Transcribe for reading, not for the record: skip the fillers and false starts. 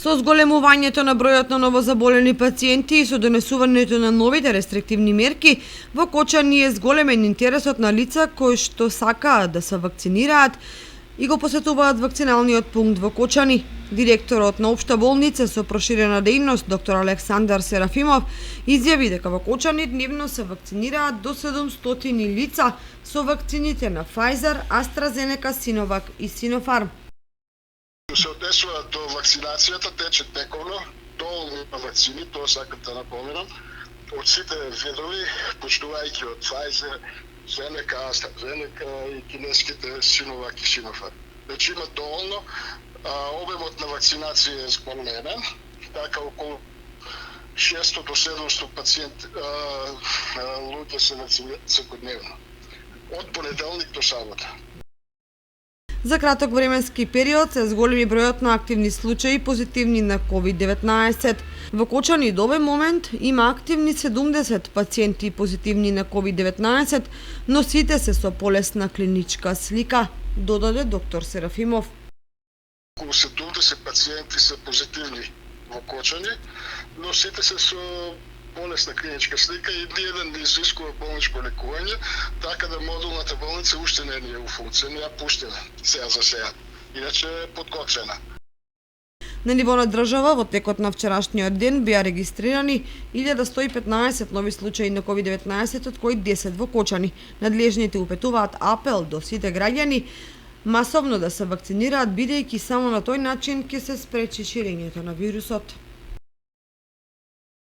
Со зголемувањето на бројот на новозаболени пациенти и со донесувањето на новите рестриктивни мерки, во Кочани е зголемен интересот на лица кои што сакаат да се вакцинираат и го посетуваат вакциналниот пункт во Кочани. Директорот на Општа болница со проширена дејност, доктор Александар Серафимов, изјави дека во Кочани дневно се вакцинираат до 700 лица со вакцините на Pfizer, AstraZeneca, Sinovac и Sinopharm. Се однесува до вакцинацијата, тече тековно, доволно има вакцини, тоа сакам да напоменам, од сите видови, почнувајќи од Pfizer, AstraZeneca и кинеските Sinovac и Sinopharm. Значи има доволно, обемот на вакцинација е зголемен, така околу 600 до 700 пациенти луѓе се вакцинираат секојдневно, од понеделник до сабота. За краток временски период се зголеми бројот на активни случаи позитивни на COVID-19. Во Кочани до овој момент има активни 70 пациенти позитивни на COVID-19, но сите се со полесна клиничка слика, додаде доктор Серафимов. Околу 70 пациенти се позитивни во Кочани, но сите се со полесна клиничка слика и ниеден не изискува болничко лекување, така да модулната болница уште не е у функција, не е пуштена сега за сега. Иначе е подготвена. На ниво на држава, во текот на вчерашниот ден беа регистрирани 1115 нови случаи на COVID-19, од кои 10 во Кочани. Надлежните упетуваат апел до сите граѓани масовно да се вакцинираат, бидејќи само на тој начин ќе се спречи ширењето на вирусот.